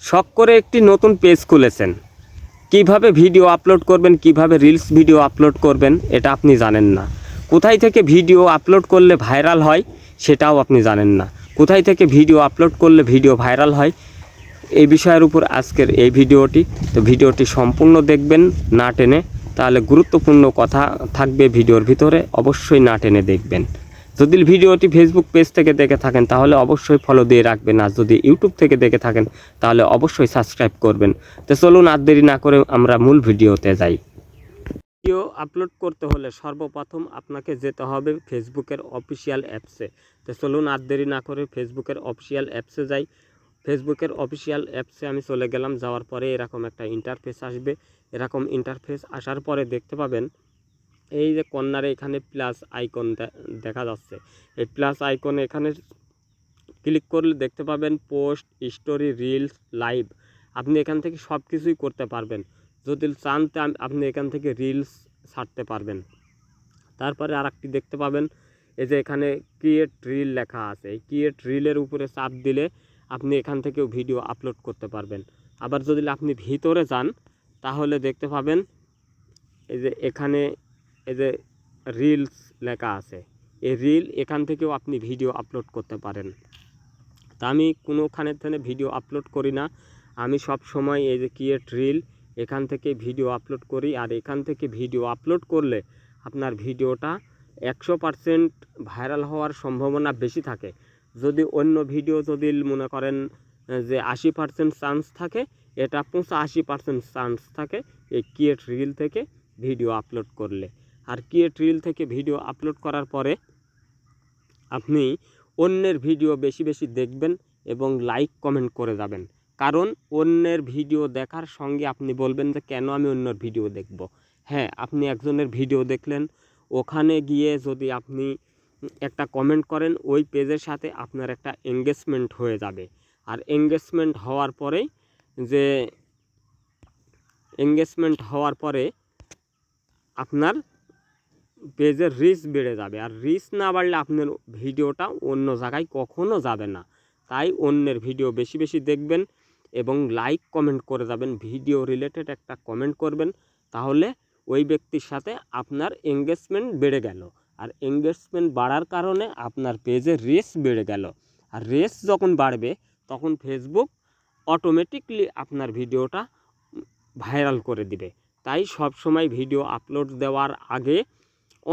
শখ করে একটি নতুন পেজ খুলেছেন, কিভাবে ভিডিও আপলোড করবেন, কিভাবে রিলস ভিডিও আপলোড করবেন এটা আপনি জানেন না। কোথায় থেকে ভিডিও আপলোড করলে ভাইরাল হয় সেটাও আপনি জানেন না। কোথায় থেকে ভিডিও আপলোড করলে ভিডিও ভাইরাল হয় এই বিষয়ের উপর আজকের এই ভিডিওটি। তো ভিডিওটি সম্পূর্ণ দেখবেন না টেনে, তাহলে গুরুত্বপূর্ণ কথা থাকবে ভিডিওর ভিতরে, অবশ্যই না টেনে দেখবেন। যদি ভিডিওটি ফেসবুক পেজ থেকে দেখে থাকেন তাহলে অবশ্যই ফলো দিয়ে রাখবেন, আর যদি ইউটিউব থেকে দেখে থাকেন তাহলে অবশ্যই সাবস্ক্রাইব করবেন। তো চলুন আর দেরি না করে আমরা মূল ভিডিওতে যাই। ভিডিও আপলোড করতে হলে সর্বপ্রথম আপনাকে যেতে হবে ফেসবুকের অফিসিয়াল অ্যাপসে। তো চলুন আর দেরি না করে ফেসবুকের অফিসিয়াল অ্যাপসে যাই। ফেসবুকের অফিসিয়াল অ্যাপসে আমি চলে গেলাম। যাওয়ার পরে এরকম একটা ইন্টারফেস আসবে। এরকম ইন্টারফেস আসার পরে দেখতে পাবেন এই যে কর্নারে এখানে প্লাস আইকন দেখা যাচ্ছে। এই প্লাস আইকনে এখানে ক্লিক করলে দেখতে পাবেন পোস্ট, স্টোরি, রিলস, লাইভ। আপনি এখান থেকে সব কিছুই করতে পারবেন। যদি চান আপনি এখান থেকে রিলস ছাড়তে পারবেন। তারপরে আরেকটি দেখতে পাবেন এই যে এখানে ক্রিয়েট রিল লেখা আছে। এই ক্রিয়েট রিলের উপরে চাপ দিলে আপনি এখান থেকেও ভিডিও আপলোড করতে পারবেন। আবার যদি আপনি ভিতরে যান তাহলে দেখতে পাবেন এই যে এখানে এই যে রিলস লেখা আছে। এই রিল এখান থেকেও আপনি ভিডিও আপলোড করতে পারেন। তা আমি কোনোখানে থেকে ভিডিও আপলোড করি না, আমি সব সময় এই যে ক্রিয়েট রিল এখান থেকে ভিডিও আপলোড করি। আর এখান থেকে ভিডিও আপলোড করলে আপনার ভিডিওটা 100% ভাইরাল হওয়ার সম্ভাবনা বেশি থাকে। যদি অন্য ভিডিও যদি মনে করেন যে 80% চান্স থাকে, এটা 85% চান্স থাকে এই ক্রিয়েট রিল থেকে ভিডিও আপলোড করলে। আর ক্রিয়েট রিল থেকে ভিডিও আপলোড করার পরে আপনি অন্যের ভিডিও বেশি বেশি দেখবেন এবং লাইক কমেন্ট করে যাবেন। কারণ অন্যের ভিডিও দেখার সঙ্গে আপনি বলবেন যে কেন আমি অন্যর ভিডিও দেখব। হ্যাঁ, আপনি একজনের ভিডিও দেখলেন, ওখানে গিয়ে যদি আপনি একটা কমেন্ট করেন ওই পেজের সাথে আপনার একটা এঙ্গেজমেন্ট হয়ে যাবে। আর এঙ্গেজমেন্ট হওয়ার পরে আপনার পেজের রিচ বেড়ে যাবে। আর রিচ না বাড়লে আপনার ভিডিওটা অন্য জায়গায় কখনো যাবে না। তাই অন্যের ভিডিও বেশি বেশি দেখবেন এবং লাইক কমেন্ট করে যাবেন। ভিডিও রিলেটেড একটা কমেন্ট করবেন, তাহলে ওই ব্যক্তির সাথে আপনার এঙ্গেজমেন্ট বেড়ে গেল। আর এঙ্গেজমেন্ট বাড়ার কারণে আপনার পেজের রিচ বেড়ে গেল। আর রিচ যখন বাড়বে তখন ফেসবুক অটোমেটিকলি আপনার ভিডিওটা ভাইরাল করে দিবে। তাই সব সময় ভিডিও আপলোড দেওয়ার আগে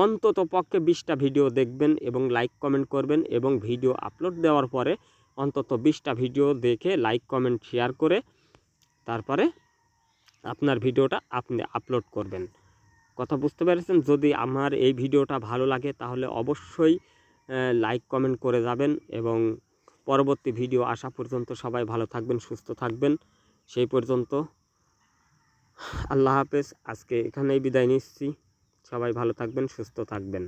অন্তত পক্ষে 20টা ভিডিও দেখবেন এবং লাইক কমেন্ট করবেন, এবং ভিডিও আপলোড দেওয়ার পরে অন্তত 20টা ভিডিও দেখে লাইক কমেন্ট শেয়ার করে তারপরে আপনার ভিডিওটা আপনি আপলোড করবেন। কথা বুঝতে পেরেছেন? যদি আমার এই ভিডিওটা ভালো লাগে তাহলে অবশ্যই লাইক কমেন্ট করে যাবেন, এবং পরবর্তী ভিডিও আসা পর্যন্ত সবাই ভালো থাকবেন, সুস্থ থাকবেন। সেই পর্যন্ত আল্লাহ হাফেজ। আজকে এখানেই বিদায় নিচ্ছি। সবাই ভালো থাকবেন, সুস্থ থাকবেন।